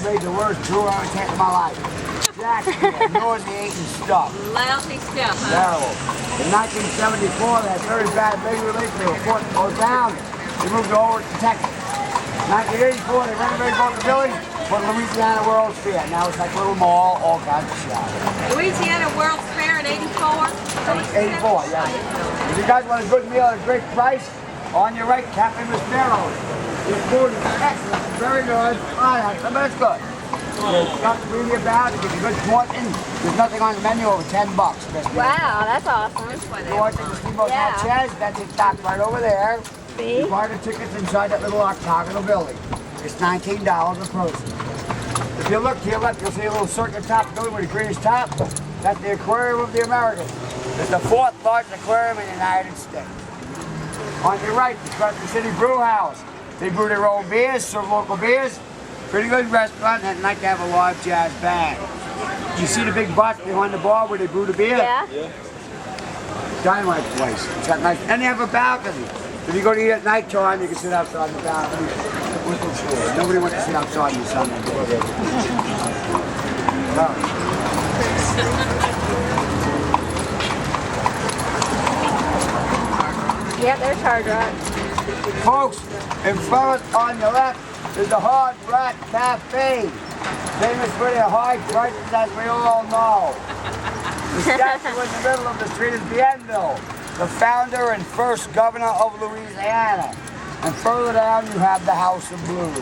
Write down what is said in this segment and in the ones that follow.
made the worst brew I ever tasted in my life. Jacksonville, nauseating stuff. Lousy stuff, huh? Terrible. In 1974, they had very bad big release. They were forced to close down. They moved over to Texas. 1984, they renovated both the buildings for Louisiana World's Fair. Now it's like a little mall, all kinds of shops. Louisiana World's Fair in 84? 84, yeah. If you guys want a good meal at a great price, on your right, Captain Maspero's. Your food is excellent, very good. But it's good. There's nothing really about it. It's a good portion. There's nothing on the menu over $10. Wow, that's awesome. You want the Steamboat Sanchez? That's it, docked right over there. See? You buy the tickets inside that little octagonal building. It's $19 a person. If you look to your left, you'll see a little circular top building with a greenish top. That's the Aquarium of the Americas. It's the 4th largest aquarium in the United States. On your right, it's got the City Brew House. They brew their own beers, serve local beers. Pretty good restaurant, and like to have a live jazz band. You see the big box behind the bar where they brew the beer? Yeah. Dynamite place. It's got nice, and they have a balcony. If you go to eat at night time, you can sit outside the balcony. Nobody wants to sit outside in the sun. Yep, there's Hard Rock. Folks, in front on your left is the Hard Rock Cafe. Famous for their high prices, as we all know. The statue in the middle of the street is Bienville, the founder and first governor of Louisiana. And further down, you have the House of Blues.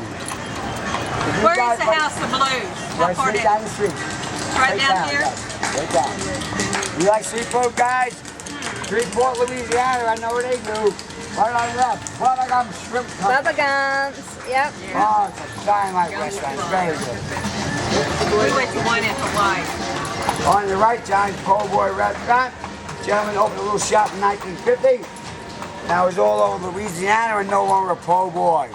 Where is the House of Blues? Right straight down the street. Right down here? Right down. You like seafood, guys? Shreveport, Louisiana, I know where they do. Right on the left, Bubblegum Shrimp Company. Bubba Gums. Yep. Oh, it's a dynamite restaurant. It's very good. We went to one in Hawaii. On your right, John's Po' Boy Restaurant. Gentleman opened a little shop in 1950. Now he's all over Louisiana and no longer a po' boy.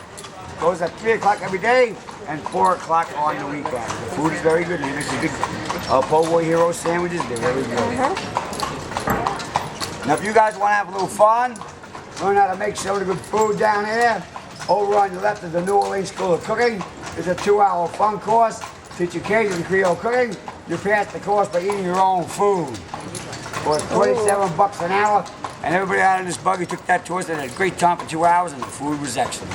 Goes at 3 o'clock every day and 4 o'clock on the weekend. The food is very good. He makes a big po' boy hero sandwiches. They're very good. Now if you guys want to have a little fun, learn how to make some of the good food down here, over on your left is the New Orleans School of Cooking. It's a 2-hour fun course. Teach you Cajun and Creole cooking. You pass the course by eating your own food. For $27 an hour, and everybody out in this buggy took that course and had a great time for 2 hours, and the food was excellent.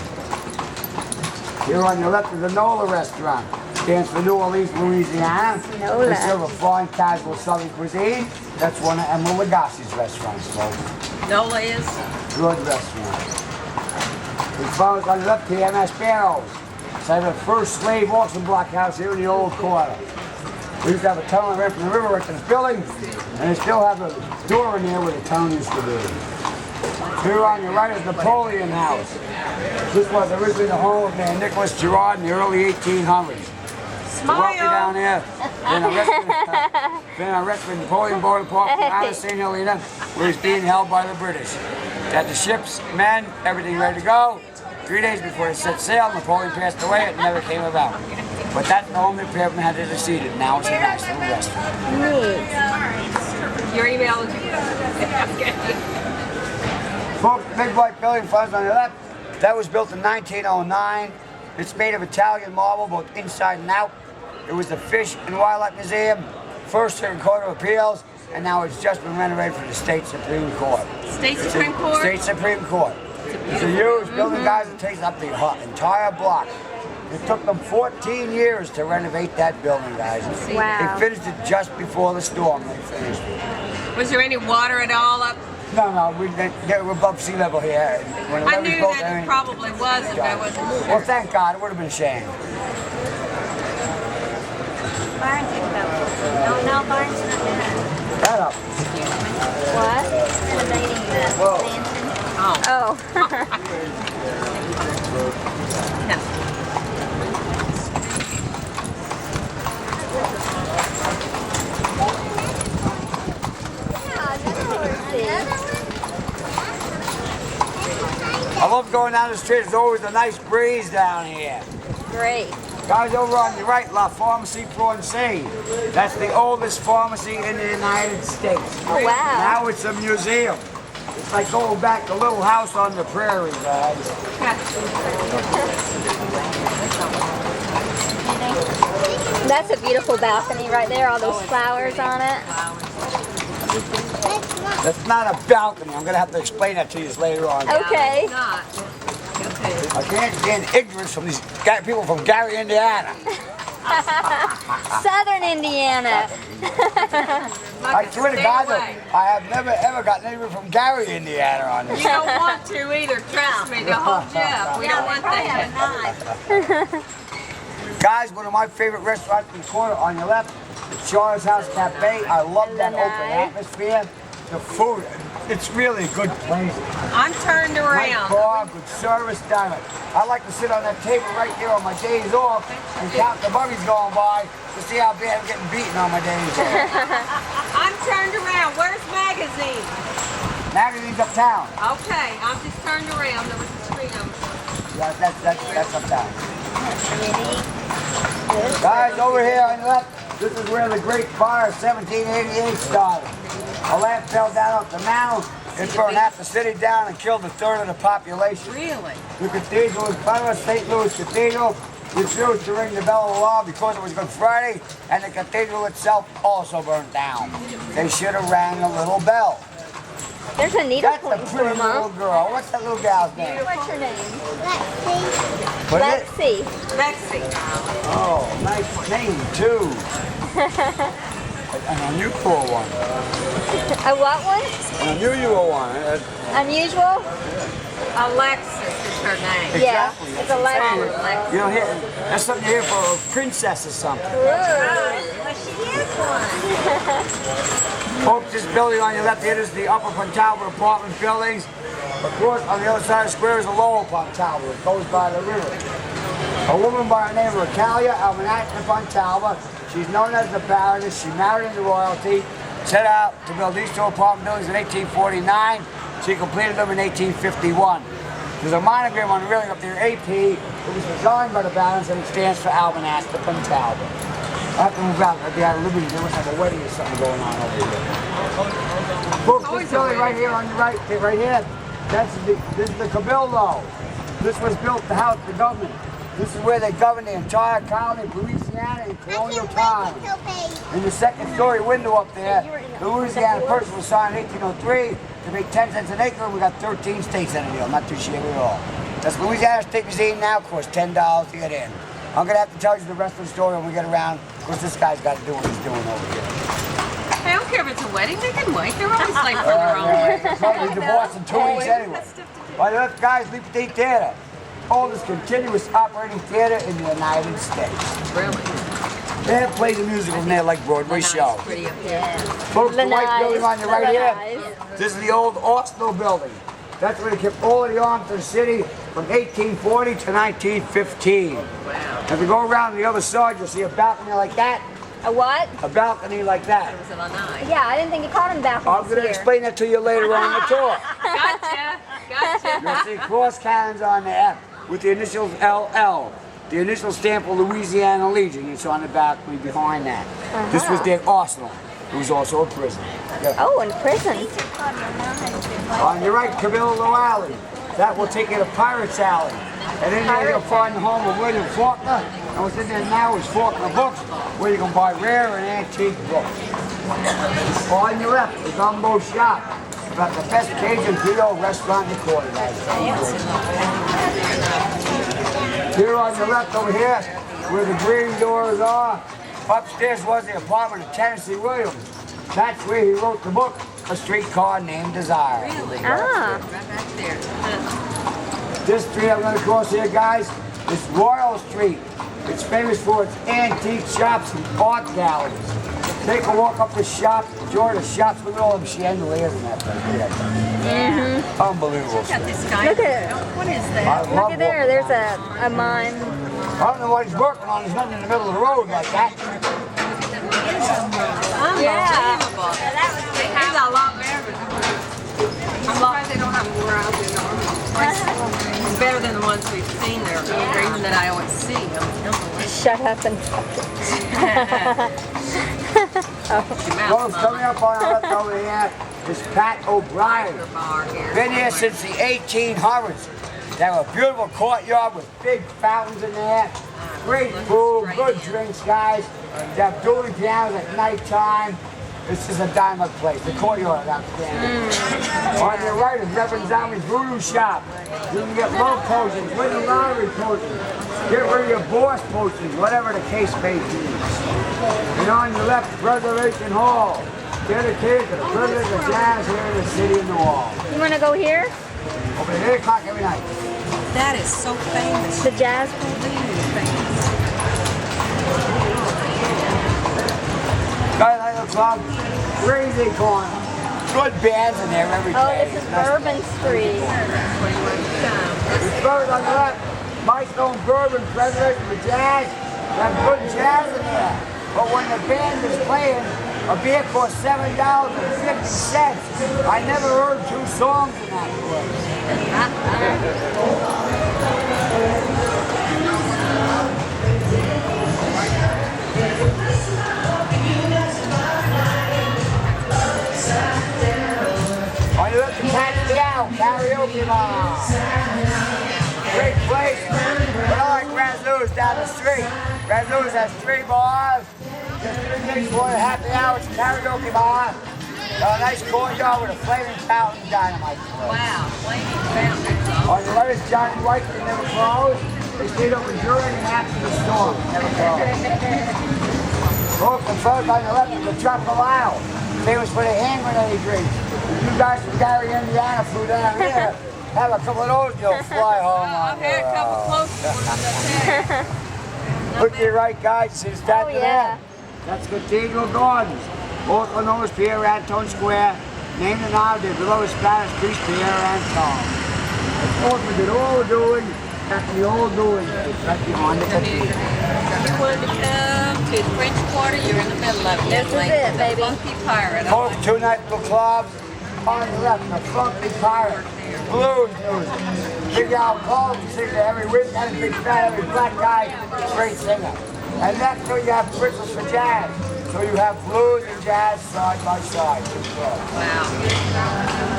Here on your left is the NOLA restaurant. Stands for New Orleans, Louisiana. NOLA. They serve a fine, casual Southern cuisine. That's one of Emeril Lagasse's restaurants, folks. NOLA is? Good restaurant. We found on the left here, Maspero's. It's like the first slave auction block house here in the old quarter. We used to have a tunnel that ran from the river right to this building, and they still have a door in there where the tunnel used to be. Here on your right is Napoleon House. This was originally the home of man Nicholas Girard in the early 1800s. Smile! Wealthy down here. Been arrested with Napoleon Bonaparte from out of St. Helena, where he's being held by the British. Got the ship's men, everything ready to go. 3 days before they set sail, Napoleon passed away. It never came about. But that's the home that Peppermint had it seated. Now it's a nice little restaurant. Neat. Your email is... Folks, the big white building funds on the left, that was built in 1909. It's made of Italian marble, both inside and out. It was the Fish and Wildlife Museum, First Circuit Court of Appeals, and now it's just been renovated for the State Supreme Court. State Supreme Court? State Supreme Court. It's a huge building, guys. It takes up the entire block. It took them 14 years to renovate that building, guys. Wow. They finished it just before the storm. They finished it. Was there any water at all up? No, we're above sea level here. I knew that it probably was if I wasn't sure. Well, thank God. It would have been a shame. No, Barnes not there. Shut up. What? Renovating the Whoa. mansion. Oh. I love going down the street. There's always a nice breeze down here. Great. Guys, over on your right, La Pharmacie Francais. That's the oldest pharmacy in the United States. Oh, wow. Now it's a museum. It's like going back to Little House on the Prairie, guys. That's a beautiful balcony right there, all those flowers on it. That's not a balcony. I'm gonna have to explain that to you later on. Okay. It's not. Okay. I can't stand ignorance from these people from Gary, Indiana. Southern Indiana. I swear to Stay God, away. I have never ever gotten anyone from Gary, Indiana on this. You don't want to either, trust me, to hold you up. We don't want that. Guys, one of my favorite restaurants in the corner on your left, Charles House Cafe. I love that open atmosphere. The food, it's really a good place. I'm turned Nice around. bar, good service, damn it. I like to sit on that table right there on my days off and count the buggies going by to see how bad I'm getting beaten on my days off. I'm turned around. Where's magazine? Magazine's uptown. Okay, I'm just turned around. There was a street over. Yeah, that's uptown. Guys, over here on the left, this is where the Great Fire of 1788 started. A lamp fell down off the mountain, it burned half the city down and killed a third of the population. Really? The cathedral in front of us, St. Louis Cathedral, refused to ring the bell of the law because it was Good Friday, and the cathedral itself also burned down. They should have rang a little bell. There's a needle That's a point pretty for little Mom. girl. What's that little gal's name? What's your name? What is it? Lexi. Lexi. Oh, nice name too. An unusual one. A what one? An unusual one. Unusual? Alexis is her name. Yeah, Exactly. it's a Lexi. You know, that's something you hear for a princess or something. Well, she is one. Folks, this building on your left here is the Upper Pontalba apartment buildings. Of course, on the other side of the square is the Lower Pontalba. It goes by the river. A woman by the name of Ritalia Almanacna Pontalba. She's known as the Baroness. She married into royalty. Set out to build these two apartment buildings in 1849. She completed them in 1851. There's a monogram on the railing up there, AP. It was designed by the Baroness and it stands for Almanacna Pontalba. I have to move out. I'd be out of Liberty. There must have a wedding or something going on over here. Folks, this building right here on your right here, this is the Cabildo. This was built to house the government. This is where they governed the entire colony of Louisiana in colonial times. In the second story window up there, the Louisiana Purchase was signed in 1803 to make 10 cents an acre, and we got 13 states in the deal. Not too shabby at all. That's Louisiana State Museum now, costs $10 to get in. I'm going to have to tell you the rest of the story when we get around, because this guy's got to do what he's doing over here. I don't care if it's a wedding, they can wait. They're always late for their own. Probably divorced in 2 weeks anyway. By the left, guys, Leap Day Theater. Oldest continuous operating theater in the United States. Really? They have plays and musicals in there like Broadway shows. Pretty up there. Folks, the white building on your right here, Nice. this is the old Arsenal building. That's where they kept all of the arms of the city from 1840 to 1915. Wow. If you go around the other side, you'll see a balcony like that, A what? a balcony like that. Was it a night? Yeah, I didn't think you called him balconies I'm going to here. explain that to you later on in the tour. Gotcha. Gotcha. You'll see cross cannons on there with the initials LL. The initial stamp for Louisiana Legion. It's on the balcony behind that. This was their arsenal. It was also a prison. Yeah. Oh, in prison. On your right, Cabildo Alley. That will take you to Pirates Alley. And in there you'll find the home of William Faulkner. And what's in there now is Faulkner Books, where you can buy rare and antique books. On your left, the Gumbo Shop. About the best Cajun Creole restaurant in the quarter. Here on your left over here, where the green doors are, upstairs was the apartment of Tennessee Williams. That's where he wrote the book, A Streetcar Named Desire. Really? Ah. Right back there. This street I'm going to cross here, guys, is Royal Street. It's famous for its antique shops and art galleries. Take a walk up the shop, enjoy the shops. Look at all them chandeliers in that place. Unbelievable. Got this guy. Look at What is I that? love Look at there. walking There's around. a mime. I don't know what he's working on. There's nothing in the middle of the road like that. Unbelievable. He's a lot better. I'm surprised they don't have more out there. It's better than the ones we've seen there, or even that I always see. Shut up and Folks, coming up on our left over here is Pat O'Brien. Been here since the 1800s. They have a beautiful courtyard with big fountains in there. great food, good drinks, guys. They have dueling pianos at nighttime. This is a diamond place. The courtyard is outstanding. On your right is Reverend Zombie's Voodoo Shop. You can get love potions, win the lottery potions, get rid of your boss potions, whatever the case may be. And on your left, Preservation Hall. Dedicated to the privilege of jazz here in the city of New Orleans. You want to go here? Open at 8 o'clock every night. That is so famous. The jazz? Skylight Club, Crazy Corner. Good bands in there every day. Oh, this is Bourbon Street. It's Bourbon on the left. Mystone Bourbon, Preservation for Jazz. They have good jazz in there. But when the band is playing, a beer costs $7.50. I never heard 2 songs in that On your left, Catch Me Out, karaoke bar. Great place. But I like Razzo's down the street. Razzo's has 3 bars. Just 3 days for a happy hour. It's a karaoke bar. Got a nice courtyard with a flaming fountain dynamite. Wow, flaming fountain. On the left is Johnny White, they never close. They stayed open during and after the storm. Never close. Folks, and first on the left is the Chocolate, famous for the hand grenade drinks. If you guys from Gary, Indiana flew down here, have a couple of those, you'll fly home on I've had a couple close ones. Look to your right, guys. See the statue there? That's Cathedral Gardens. Also known as Pierre Anton Square, named in honor of the beloved Spanish priest Pierre Anton. It's open to all doing, that's the old doing. It's right behind the cathedral. If you wanted to come to the French Quarter, you're in the middle of it. This is it, baby. The Funky Pirate. Folks, 2 nightclub clubs. On the left, the Funky Pirate. Blues music. Big Al Cole sings it every week. And a big fat, every black guy, great singer. And that's where you have Christmas for jazz. So you have blues and jazz side by side. Wow.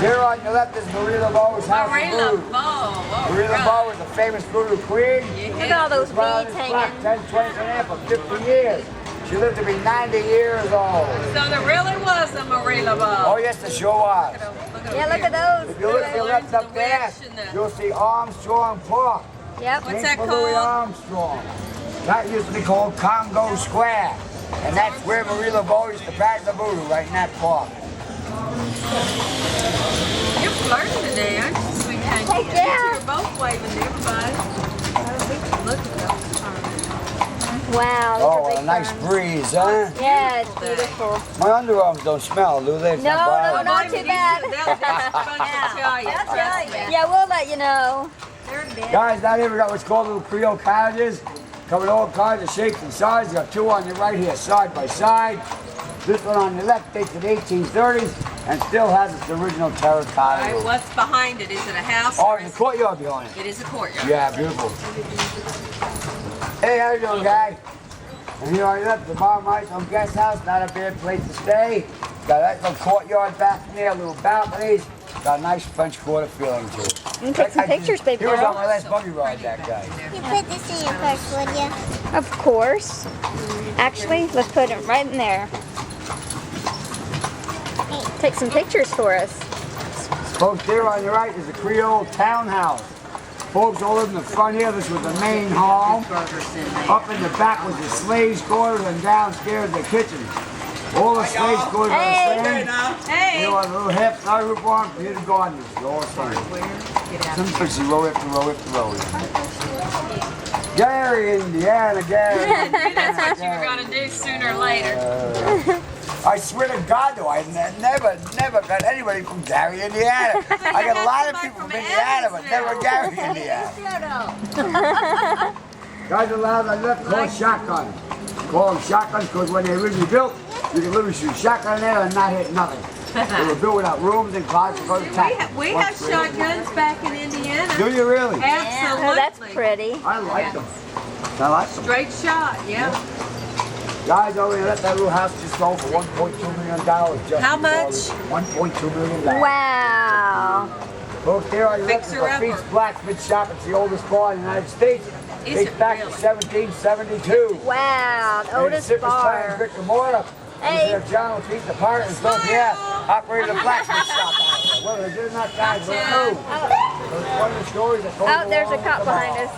Here on your left is Marie Laveau's House Marie of Blues. Laveau. Marie Laveau is a famous voodoo queen. Look at all those Well, beads it's black, hanging. 10, 20 and for 50 years. She lived to be 90 years old. So there really was a Marie Laveau. Oh yes, the show was. Yeah, look at those. If you look to your left up there, you'll see Armstrong Park. Yep. What's Named that for Louis called? Armstrong. That used to be called Congo Square. And that's where Marie Laveau used to practice the voodoo, right in that park. You're flirting today, aren't you, sweet Hanky? Heck yeah. You're both waving to everybody. Look at those. Wow. these Oh, are what a big nice ferns. breeze, huh? Yeah, it's beautiful. My underarms don't smell, do they? It's No, not no, bothering not me. too bad. That's right. Yeah, we'll let you know. Guys, down here we got what's called little Creole cottages. Come in all kinds of shapes and sizes. You got 2 on your right here, side by side. This one on your left dates to the 1830s and still has its original terracotta All right, roof. what's behind it? Is it a house? Oh, or there's a is courtyard behind it. it is a courtyard. Yeah, beautiful. Hey, how you doing, guy? And here on your left, the Bar Mystone Guest House. Not a bad place to stay. Got a nice little courtyard back there, little balconies. Got a nice French Quarter feeling to it. You can take some pictures, baby He was on girl. my last buggy ride, that guy. You put this in your purse, would you? Of course. Actually, let's put it right in there. Take some pictures for us. Folks, there on your right is a Creole townhouse. Folks all live in the front here. This was the main hall. Up in the back was the slaves' quarters, and downstairs the kitchen. All the slaves' quarters are the same. Hey! You know, a little half-side roof on, here the gardeners. They're all the same. Some pictures row after row after row. Gary, Indiana, Gary. That's what you were going to do sooner or later. I swear to God, though, I never got anybody from Gary, Indiana. I got a lot of people from Indiana, but never Gary, Indiana. Guys are loud, I left called shotguns. Call them shotguns because when they originally built, you could literally shoot shotgun in there and not hit nothing. They were built without rooms and closets for the attack. We have shotguns back in Indiana. Do you really? Absolutely. Oh, that's pretty. I like them. I like them. Straight shot, yeah. Guys over here, that little house just sold for $1.2 million. Just How much? $1.2 million. Wow. Folks, there are your Fixer Feast Blacksmith Shop. It's the oldest bar in the United States. Is Dates it back really? to 1772. Wow, the And Otis Citrus Pine, Bar. brick and mortar. Hey. Hey. John O'Keefe, the pirate, and stuff. Yeah, operated a blacksmith shop out there. Well, they did not guys. Who? Those one of the stories that goes Oh, there's a along cop with the behind bar. us.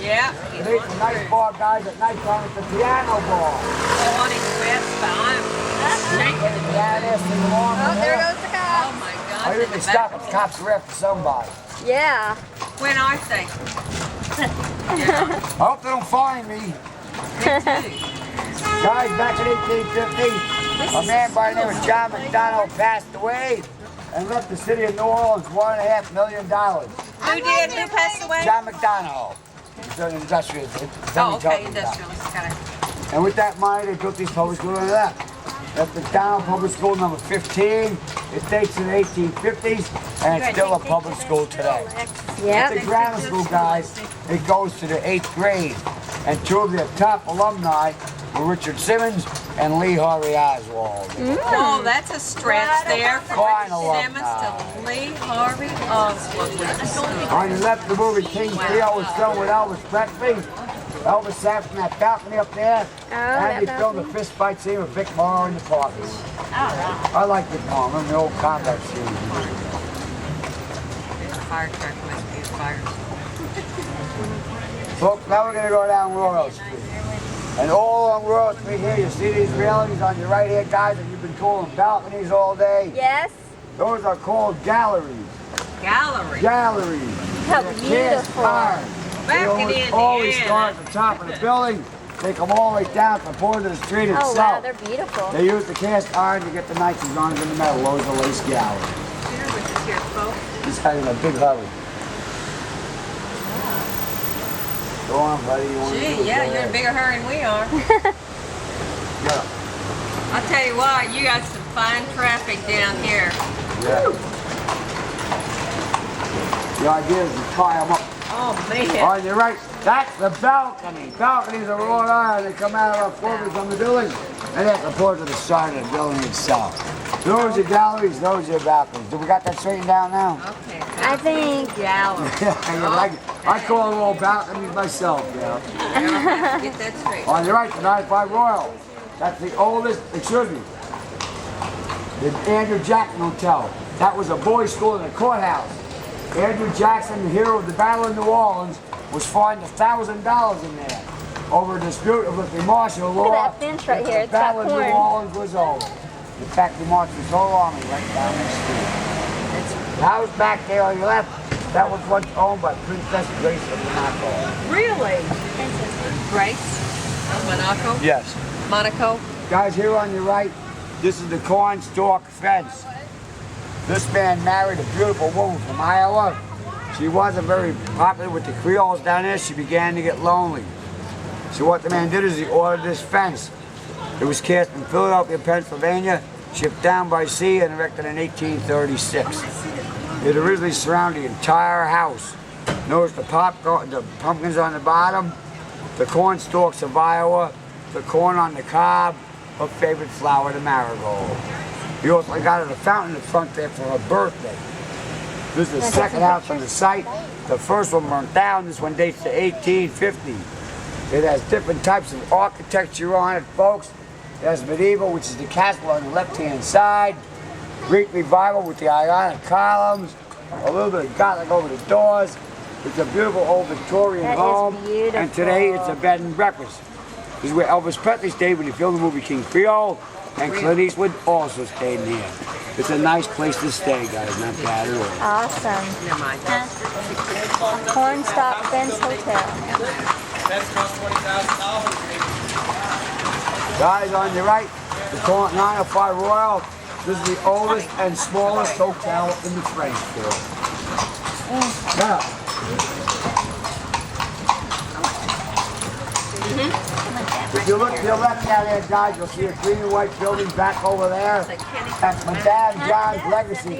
Yeah. They made some nice bar guys at night time at the piano bar. On his west, but I'm shaking. Badass thing along Oh, with there that. goes the Oh cop. my I gosh. usually in the stop back. at the cops are after somebody. Yeah. When I say. I hope they don't find me. Guys, back in 1850, a man by the name of John McDonald passed away and left the city of New Orleans $1.5 million. Who did? Who passed away? John McDonald. He's an industrialist. Oh, okay, industrialist. Got it. And with that money, they built these public schools under that. That's McDonald Public School number 15. It dates in the 1850s, and it's still a public school today. Yep. The grammar school, guys, it goes to the 8th grade. And two of their top alumni were Richard Simmons and Lee Harvey Oswald. Oh, that's a stretch there from Fine Richard Simmons to Lee Harvey Oswald. On your left, the movie King Creole was filmed with Elvis Presley. Elvis sat from that balcony up there, and he filmed a fist fight scene with Vic Morrow in the park. I like Vic Morrow, remember the old combat scene. Fire truck must be fired. Folks, now we're going to go down Royal Street. And all along Royal Street here, you see these railings on your right here, guys, and you've been calling balconies all day. Yes. Those are called galleries. Gallery. Galleries. How They're cast beautiful. iron. They Back always in start at the top of the building. They come all the way down to the point of the street Oh wow, itself. they're beautiful. They use the cast iron to get the nitrous on in the metal. Those are lace galleries. He's having a big hurry. Go on, buddy. You want to do Gee, it? yeah, Go you're in a ahead. bigger hurry than we are. Yeah. I'll tell you what, you got some fine traffic down here. Yeah. The idea is to tie them up. Oh, man. On your right, that's the balcony. Balconies are wrought iron. They come out of quarters from the building, and that's the port to the side of the building itself. Those are galleries, those are balconies. Do we got that straightened down now? Okay. I think. Gallery. You like it? I call them all balconies myself, you know. Get that straight. On your right, the 95 Royal. That's the oldest, excuse me, the Andrew Jackson Hotel. That was a boys' school in the courthouse. Andrew Jackson, the hero of the Battle of New Orleans, was fined $1,000 in there over a dispute with the martial law. Look at that bench right here. The It's got Battle of New corn. Orleans was over. In fact, he marched his whole army right down the street. The house back there on your left, that was once owned by Princess Grace of Monaco. Really? Grace of Monaco? Yes. Monaco? Guys, here on your right, this is the cornstalk fence. This man married a beautiful woman from Iowa. She wasn't very popular with the Creoles down there. She began to get lonely. So what the man did is he ordered this fence. It was cast in Philadelphia, Pennsylvania, shipped down by sea and erected in 1836. It originally surrounded the entire house. Notice the pumpkins on the bottom, the corn stalks of Iowa, the corn on the cob, her favorite flower, the marigold. We also got a fountain in the front there for her birthday. This is the second house on the site. The first one burned down. This one dates to 1850. It has different types of architecture on it, folks. It has medieval, which is the castle on the left-hand side. Greek revival with the Ionic columns. A little bit of Gothic over the doors. It's a beautiful old Victorian That is home. beautiful. And today it's a bed and breakfast. This is where Elvis Presley stayed when he filmed the movie King Creole. And Clint Eastwood also stayed in here. It's a nice place to stay, guys. Not bad at all. Awesome. Never mind. Cornstalk Fence Hotel. That's cost $20,000. Guys, on your right, the 905 Royal. This is the oldest and smallest hotel in the French Quarter. Now, if you look to your left down there, guys, you'll see a green and white building back over there. That's Madame John's legacy.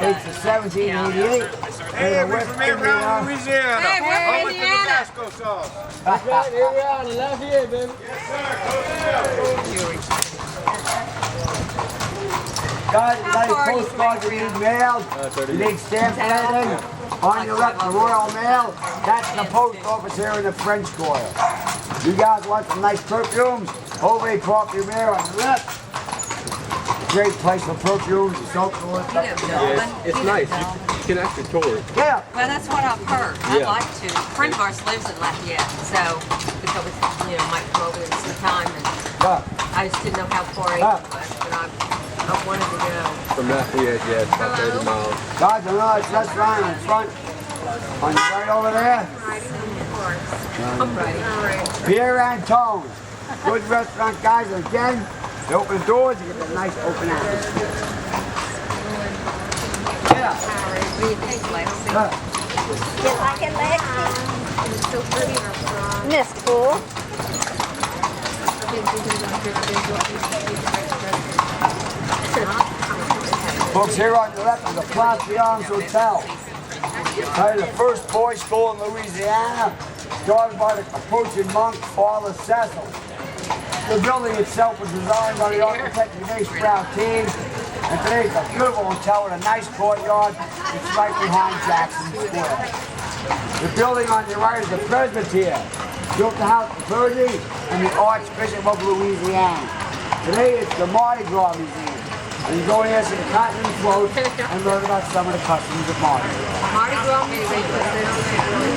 Dates to 1788. Hey, we're from here, around Louisiana. Hey, we're from Home with the Indiana. Tabasco sauce. Guys, you got How far any are you postcards you from need mailed? You need stamps and everything? On your left, the Royal Mail. That's the post office here in the French Quarter. You guys want some nice perfumes? Over Perfume here on the left. Great place for perfumes and soap stores. It's nice. You can actually tour it. Yeah. Well, that's what I've heard. I'd like to. A friend of ours lives in Lafayette, so because we, might come over there sometime, and I just didn't know how far it was, but I wanted to go. From Lafayette, it's about 30 miles. Guys, another restaurant in front. On the right over there. I'm ready. Pierre Antoine. Good restaurant, guys. And again, they open the doors, you get that nice open atmosphere. Yeah. What do you think, Lexi? You like it, Lexi? It's so pretty. Isn't this cool? Folks, here on the left is the Place Beyond Hotel. The first boys' school in Louisiana, started by the Capuchin monk, Father Cecil. The building itself was designed by the architect Denise Brown team, and today it's a beautiful hotel with a nice courtyard. It's right behind Jackson Square. The building on your right is the Presbyterian, built to house the clergy and the Archbishop of Louisiana. Today it's the Mardi Gras Museum. And you go in here to the cotton float and learn about some of the customs of Mardi Gras. Mardi Gras Museum.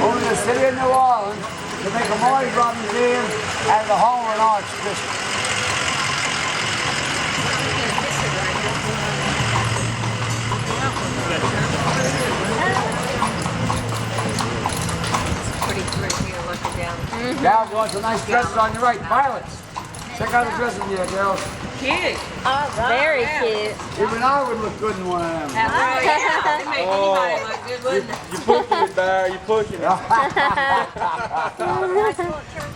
Only the city of New Orleans to make a Mardi Gras museum out of the home of an archbishop. Pretty here looking down. Gals, you want some nice dresses on your right. Violets. Check out the dresses here, girls. Cute. Very cute. Even I would look good in one of them. Yeah. They make anybody look good, wouldn't it? You pushing it, Barry. You pushing it.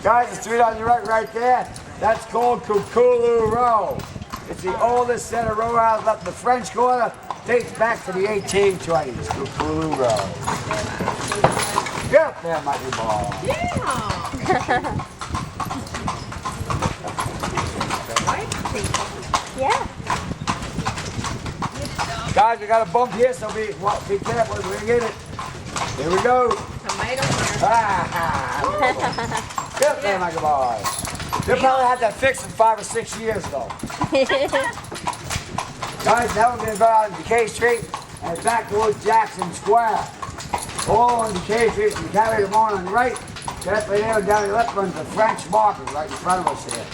Guys, the street on your right there, that's called Kukulu Row. It's the oldest set of row houses up in the French Quarter. Dates back to the 1820s, Kukulu Row. Get up there, Michael Ball. Yeah. Yeah. Guys, we got a bump here, so be careful as we get it. Here we go. Tomato here. Get up there, Michael Ball. They'll probably have that fixed in 5 or 6 years, though. Guys, now we're going to go out on Decay Street and back towards Jackson Square. All on Decay Street from Carry the Morning on the right. Just right there down the left runs the French Market right in front of us here.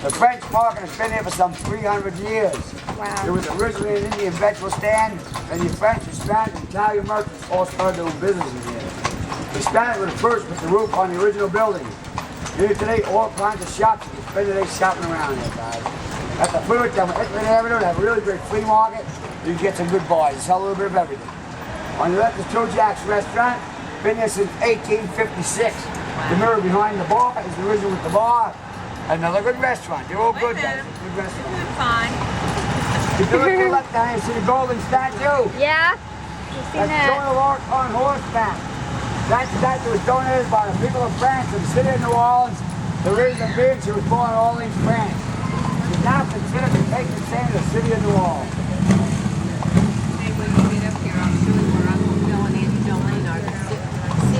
The French Market has been here for some 300 years. Wow. It was originally an Indian vegetable stand, and the French, Hispanic, and Italian merchants all started doing business in here. The Hispanic were the first with the roof on the original building. Here today, all kinds of shops. You can spend the day shopping around here, guys. At the food, down Hickman Avenue, they have a really great flea market. You can get some good buys. They sell a little bit of everything. On the left is Toe Jack's restaurant. Been there since 1856. The mirror behind the bar is the original with the bar. Another good restaurant. They're all good, guys. Good restaurant. Fine. If you look to the left down here, see the golden statue? Yeah. You seen That's Joan that? of Arc on horseback. That statue was donated by the people of France in the city of New Orleans. The reason being she was born in Orleans, France. She's now considered the patron saint of the city of New Orleans. Hey, when you get up here, I'll show you where I'm going in Jolene.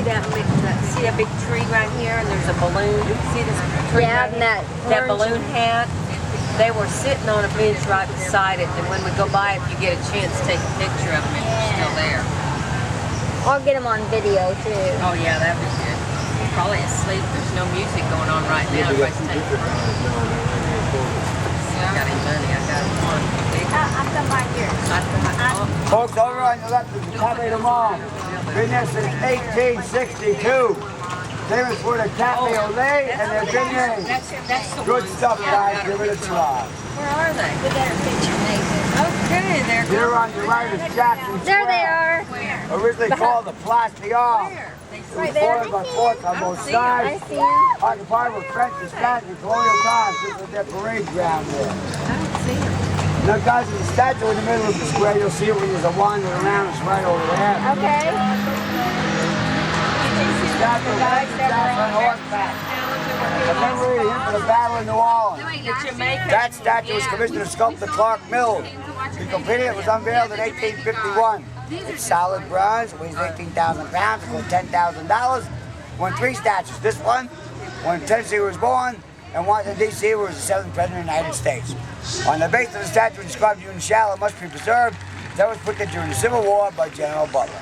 See that big tree right here, and there's a balloon. See this tree Yeah, right and here? That balloon hat. They were sitting on a bench right beside it, and when we go by, if you get a chance, take a picture of them if they're still there. I'll get them on video too. Oh yeah, that'd be good. Probably asleep. There's no music going on right now. Everybody's taking I got any money. I got one. I'm come right here. Folks, over on the left is the Cafe de Monde. Been there since 1862. Famous for the Cafe au lait and their beignets. That's the Good one. stuff, guys. Give it a try. Where are they? We got a picture, Nathan. Okay, they're Here on your right is Jackson Square. There they are. Where? Originally called the Place Beyond. Where? It was Right there. bordered by forts on both I sides. see them. Occupied with French, Hispanic, and colonial times. This was their parade ground there. I don't see them. Now, guys, there's a statue in the middle of the square. You'll see it when there's a wandering around. It's right over there. Okay. Statue of Jackson on horseback. Commemorating him for the Battle of New Orleans. That statue was commissioned to sculptor Clark Mills. The completed it was unveiled in 1851. It's solid bronze, weighs 18,000 pounds, worth $10,000. Won 3 statues. This one, when Tennessee was born, and Washington, D.C. was the 7th President of the United States. On the base of the statue described you in shall, it must be preserved. That was put there during the Civil War by General Butler.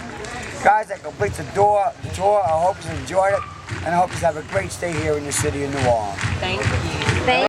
Guys, that completes the tour. I hope you enjoyed it, and I hope you have a great stay here in the city of New Orleans. Thank you.